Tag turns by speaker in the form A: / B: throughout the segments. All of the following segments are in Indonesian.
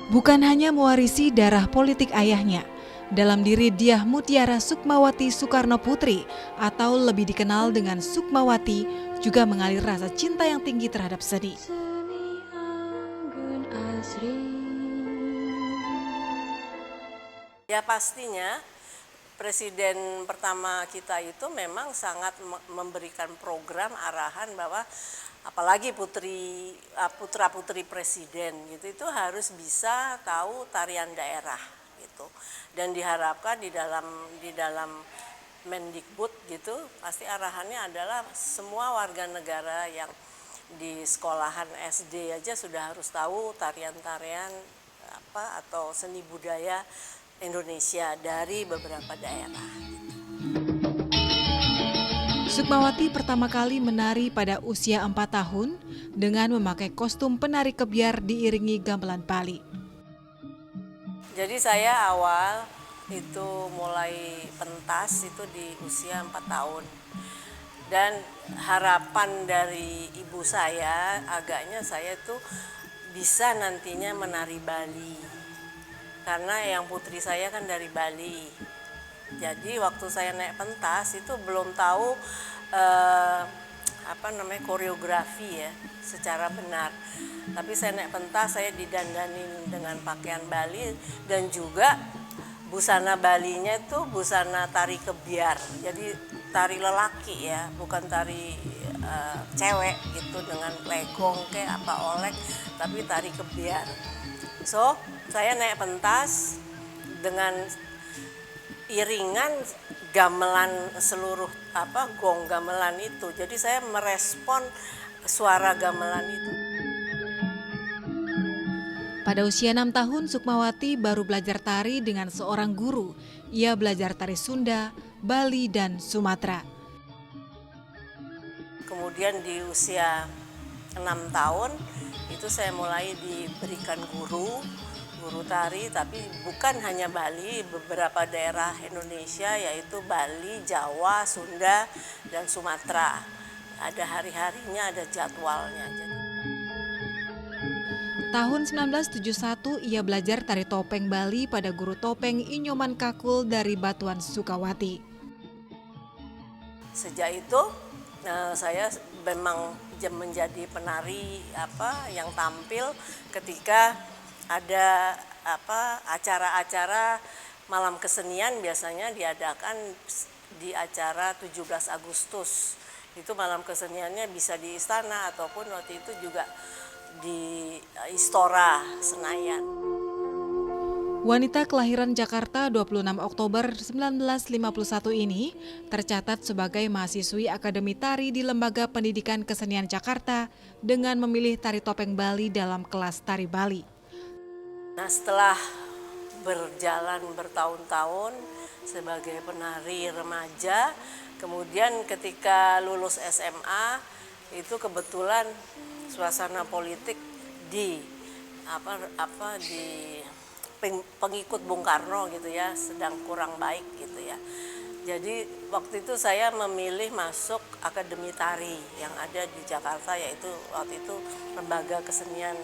A: Bukan hanya mewarisi darah politik ayahnya, dalam diri Dyah Mutiara Sukmawati Soekarno Putri atau lebih dikenal dengan Sukmawati juga mengalir rasa cinta yang tinggi terhadap seni.
B: Ya pastinya presiden pertama kita itu memang sangat memberikan program arahan bahwa apalagi putra-putri presiden gitu itu harus bisa tahu tarian daerah gitu. Dan diharapkan di dalam Mendikbud gitu pasti arahannya adalah semua warga negara yang di sekolahan SD aja sudah harus tahu tarian-tarian atau seni budaya Indonesia dari beberapa daerah.
A: Sukmawati pertama kali menari pada usia 4 tahun dengan memakai kostum penari kebiar diiringi gamelan Bali.
B: Jadi saya awal itu mulai pentas itu di usia 4 tahun. Dan harapan dari ibu saya agaknya saya tuh bisa nantinya menari Bali. Karena yang putri saya kan dari Bali. Jadi waktu saya naik pentas itu belum tahu koreografi ya secara benar. Tapi saya naik pentas saya didandanin dengan pakaian Bali dan juga busana Balinya itu busana tari kebiar. Jadi tari lelaki ya, bukan tari cewek gitu dengan legong kayak apa olek, tapi tari kebiar. So, saya naik pentas dengan iringan gamelan seluruh gong gamelan itu. Jadi saya merespon suara gamelan itu.
A: Pada usia 6 tahun, Sukmawati baru belajar tari dengan seorang guru. Ia belajar tari Sunda, Bali, dan Sumatera.
B: Kemudian di usia 6 tahun, itu saya mulai diberikan guru tari, tapi bukan hanya Bali, beberapa daerah Indonesia yaitu Bali, Jawa, Sunda, dan Sumatera. Ada hari-harinya, ada jadwalnya.
A: Tahun 1971 ia belajar tari topeng Bali pada guru topeng Inyoman Kakul dari Batuan Sukawati.
B: Sejak itu saya memang menjadi penari yang tampil ketika ada acara-acara malam kesenian biasanya diadakan di acara 17 Agustus. Itu malam keseniannya bisa di istana ataupun waktu itu juga di Istora Senayan.
A: Wanita kelahiran Jakarta 26 Oktober 1951 ini tercatat sebagai mahasiswi Akademi Tari di Lembaga Pendidikan Kesenian Jakarta dengan memilih tari topeng Bali dalam kelas tari Bali.
B: Nah, setelah berjalan bertahun-tahun sebagai penari remaja, kemudian ketika lulus SMA itu kebetulan suasana politik di pengikut Bung Karno gitu ya sedang kurang baik gitu ya. Jadi waktu itu saya memilih masuk Akademi Tari yang ada di Jakarta, yaitu waktu itu Lembaga Kesenian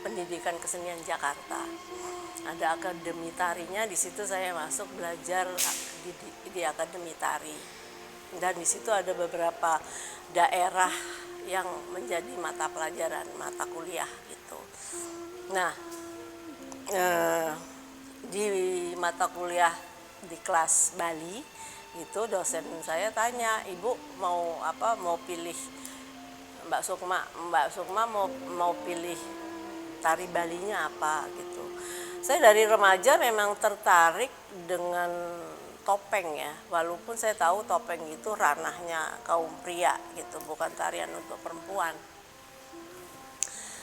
B: Pendidikan Kesenian Jakarta. Ada Akademi Tarinya, di situ saya masuk belajar di Akademi Tari. Dan di situ ada beberapa daerah yang menjadi mata pelajaran, mata kuliah gitu. Nah, di mata kuliah di kelas Bali itu dosen saya tanya, "Ibu mau pilih Mbak Sukma mau pilih tari Balinya apa?" gitu. Saya dari remaja memang tertarik dengan topeng ya, walaupun saya tahu topeng itu ranahnya kaum pria gitu, bukan tarian untuk perempuan.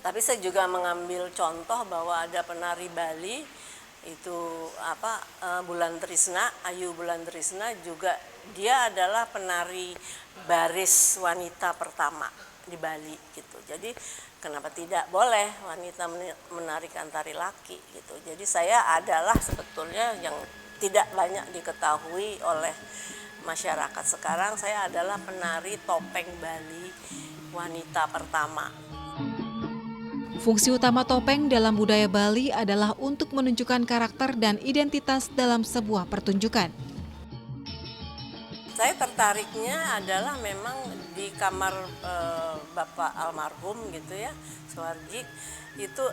B: Tapi saya juga mengambil contoh bahwa ada penari Bali itu Bulan Trisna, Ayu Bulan Trisna juga dia adalah penari baris wanita pertama di Bali gitu. Jadi kenapa tidak boleh wanita menarikan tari laki gitu. Jadi saya adalah sebetulnya yang tidak banyak diketahui oleh masyarakat sekarang, saya adalah penari topeng Bali wanita pertama.
A: Fungsi utama topeng dalam budaya Bali adalah untuk menunjukkan karakter dan identitas dalam sebuah pertunjukan.
B: Saya tertariknya adalah memang di kamar Bapak almarhum gitu ya, Suwarji, itu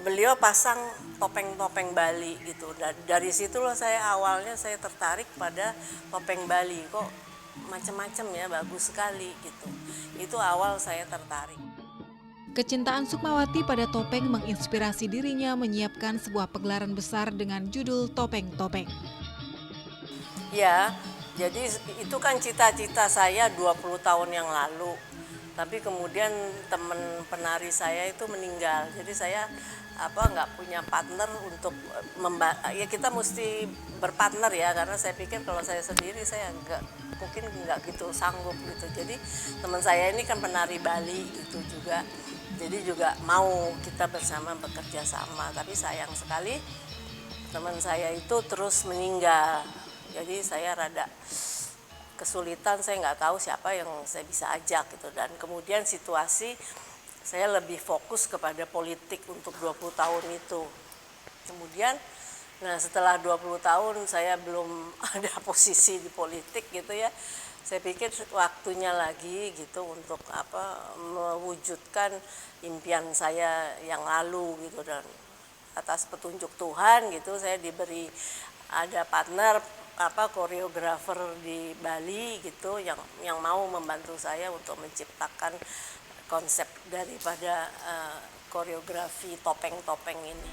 B: beliau pasang topeng-topeng Bali gitu. Dari situ loh awalnya saya tertarik pada topeng Bali, kok macam-macam ya, bagus sekali gitu. Itu awal saya tertarik.
A: Kecintaan Sukmawati pada topeng menginspirasi dirinya menyiapkan sebuah pegelaran besar dengan judul Topeng-Topeng.
B: Ya, jadi itu kan cita-cita saya 20 tahun yang lalu. Tapi kemudian teman penari saya itu meninggal. Jadi saya nggak punya partner untuk ya kita mesti berpartner ya, karena saya pikir kalau saya sendiri saya mungkin nggak gitu sanggup gitu. Jadi teman saya ini kan penari Bali gitu juga. Jadi juga mau kita bersama bekerja sama, tapi sayang sekali teman saya itu terus meninggal. Jadi saya rada kesulitan, saya nggak tahu siapa yang saya bisa ajak gitu. Dan kemudian situasi saya lebih fokus kepada politik untuk 20 tahun itu. Kemudian setelah 20 tahun saya belum ada posisi di politik gitu ya. Saya pikir waktunya lagi gitu untuk mewujudkan impian saya yang lalu gitu, dan atas petunjuk Tuhan gitu saya diberi ada partner koreografer di Bali gitu yang mau membantu saya untuk menciptakan konsep daripada koreografi topeng-topeng ini.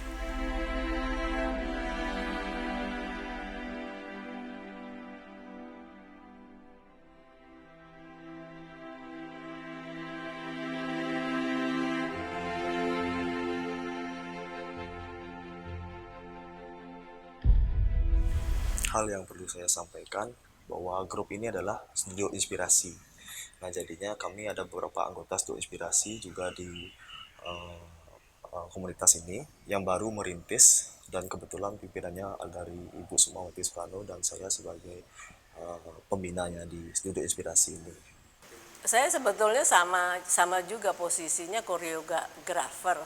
C: Hal yang perlu saya sampaikan bahwa grup ini adalah studio inspirasi. Nah, jadinya kami ada beberapa anggota studio inspirasi juga di komunitas ini yang baru merintis, dan kebetulan pimpinannya dari Ibu Sukmawati Soekarno dan saya sebagai pembinanya di studio inspirasi ini.
B: Saya sebetulnya sama juga posisinya koreografer,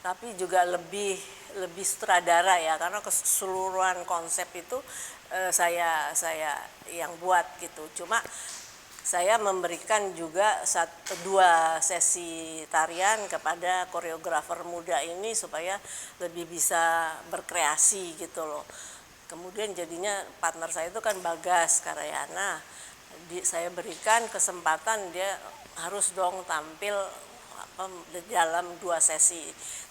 B: tapi juga lebih sutradara ya, karena keseluruhan konsep itu saya yang buat gitu. Cuma saya memberikan juga dua sesi tarian kepada koreografer muda ini supaya lebih bisa berkreasi gitu loh. Kemudian jadinya partner saya itu kan Bagas Karyana. Saya berikan kesempatan, dia harus dong tampil dalam dua sesi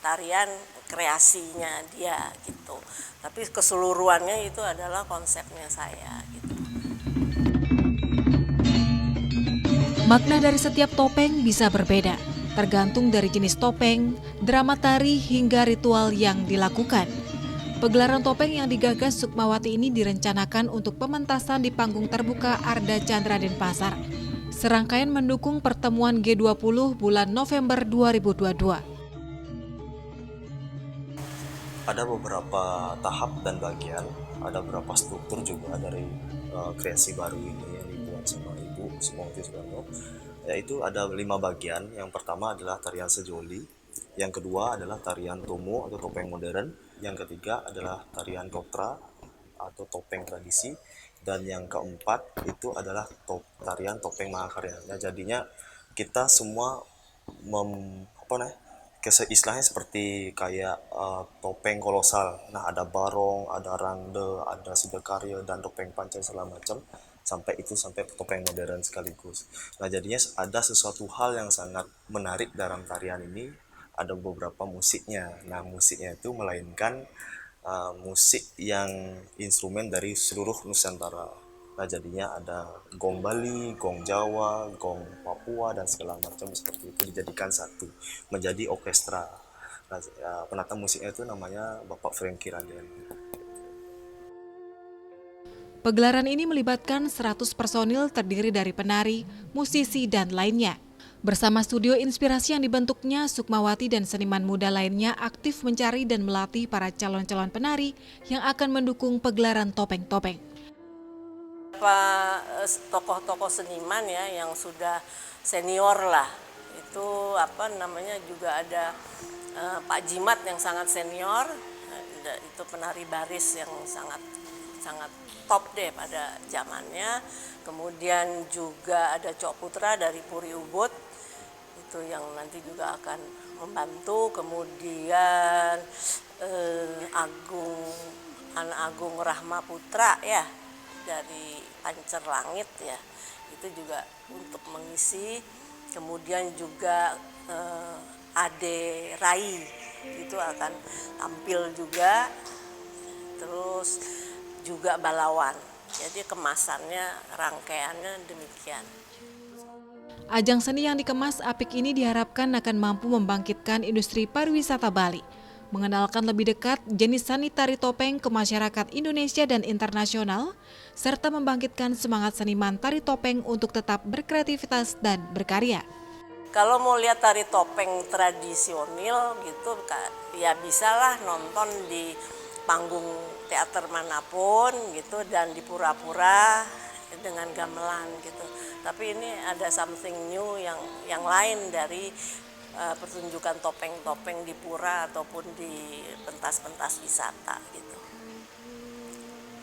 B: tarian kreasinya dia gitu. Tapi keseluruhannya itu adalah konsepnya saya gitu.
A: Makna dari setiap topeng bisa berbeda, tergantung dari jenis topeng, drama tari hingga ritual yang dilakukan. Pegelaran topeng yang digagas Sukmawati ini direncanakan untuk pementasan di panggung terbuka Arda Chandra Denpasar. Serangkaian mendukung pertemuan G20 bulan November 2022.
C: Ada beberapa tahap dan bagian, ada beberapa struktur juga dari kreasi baru ini yang dibuat sama Ibu Sukmawati Soekarno. Yaitu ada 5 bagian. Yang pertama adalah tarian sejoli, yang kedua adalah tarian tomo atau topeng modern, yang ketiga adalah tarian dotra atau topeng tradisi, dan yang keempat itu adalah tarian topeng mahakarya. Nah, jadinya kita semua istilahnya seperti kayak topeng kolosal. Nah, ada barong, ada rangde, ada sidakarya, dan topeng pancai segala macam, sampai topeng modern sekaligus. Nah, jadinya ada sesuatu hal yang sangat menarik dalam tarian ini, ada beberapa musiknya. Nah, musiknya itu melainkan musik yang instrumen dari seluruh Nusantara. Nah, jadinya ada gong Bali, gong Jawa, gong Papua, dan segala macam seperti itu dijadikan satu menjadi orkestra. Nah, penata musiknya itu namanya Bapak Franky Raden.
A: Pegelaran ini melibatkan 100 personil terdiri dari penari, musisi, dan lainnya. Bersama studio inspirasi yang dibentuknya, Sukmawati dan seniman muda lainnya aktif mencari dan melatih para calon-calon penari yang akan mendukung pegelaran topeng-topeng.
B: Tokoh-tokoh seniman ya yang sudah senior lah, itu juga ada Pak Jimat yang sangat senior, itu penari baris yang sangat sangat top deh pada zamannya. Kemudian juga ada Cok Putra dari Puri Ubud, itu yang nanti juga akan membantu. Kemudian Anak Agung Rahma Putra ya dari Pancer Langit ya, itu juga untuk mengisi. Kemudian juga Ade Rai itu akan tampil juga, terus juga Balawan. Jadi kemasannya, rangkaiannya demikian.
A: Ajang seni yang dikemas apik ini diharapkan akan mampu membangkitkan industri pariwisata Bali, mengenalkan lebih dekat jenis seni tari topeng ke masyarakat Indonesia dan internasional, serta membangkitkan semangat seniman tari topeng untuk tetap berkreativitas dan berkarya.
B: Kalau mau lihat tari topeng tradisional gitu, ya bisalah nonton di panggung teater manapun gitu, dan di pura-pura dengan gamelan gitu. Tapi ini ada something new yang lain dari pertunjukan topeng-topeng di pura ataupun di pentas-pentas wisata gitu.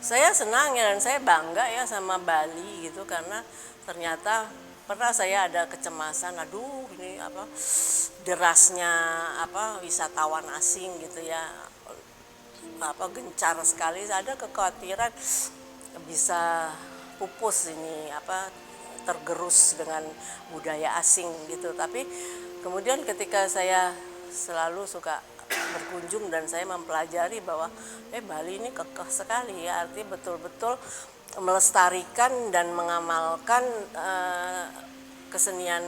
B: Saya senang ya, dan saya bangga ya sama Bali gitu, karena ternyata pernah saya ada kecemasan, aduh ini derasnya wisatawan asing gitu ya, gencar sekali, ada kekhawatiran bisa pupus ini tergerus dengan budaya asing gitu. Tapi kemudian ketika saya selalu suka berkunjung dan saya mempelajari bahwa Bali ini kekeh sekali ya, artinya betul-betul melestarikan dan mengamalkan kesenian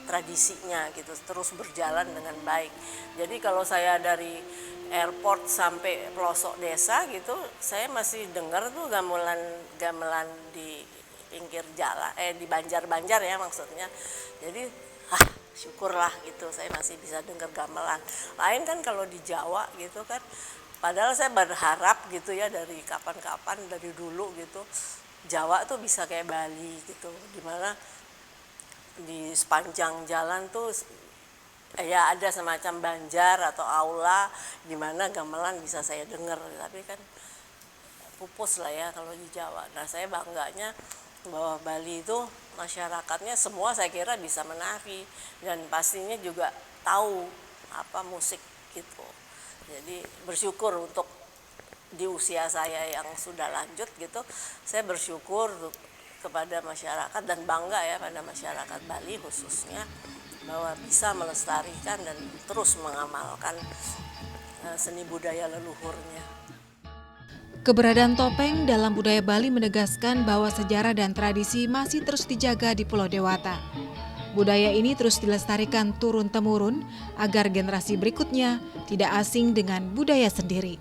B: tradisinya gitu, terus berjalan dengan baik. Jadi kalau saya dari airport sampai pelosok desa gitu, saya masih dengar tuh gamelan di pinggir jalan, di Banjar-Banjar ya maksudnya. Jadi syukurlah gitu, saya masih bisa dengar gamelan. Lain kan kalau di Jawa gitu kan, padahal saya berharap gitu ya dari kapan-kapan, dari dulu gitu, Jawa tuh bisa kayak Bali gitu, dimana di sepanjang jalan tuh ya ada semacam banjar atau aula di mana gamelan bisa saya dengar. Tapi kan pupus lah ya kalau di Jawa. Nah, saya bangganya bahwa Bali itu masyarakatnya semua saya kira bisa menari, dan pastinya juga tahu musik gitu. Jadi bersyukur untuk di usia saya yang sudah lanjut gitu, saya bersyukur kepada masyarakat dan bangga ya pada masyarakat Bali khususnya, bahwa bisa melestarikan dan terus mengamalkan seni budaya leluhurnya.
A: Keberadaan topeng dalam budaya Bali menegaskan bahwa sejarah dan tradisi masih terus dijaga di Pulau Dewata. Budaya ini terus dilestarikan turun-temurun agar generasi berikutnya tidak asing dengan budaya sendiri.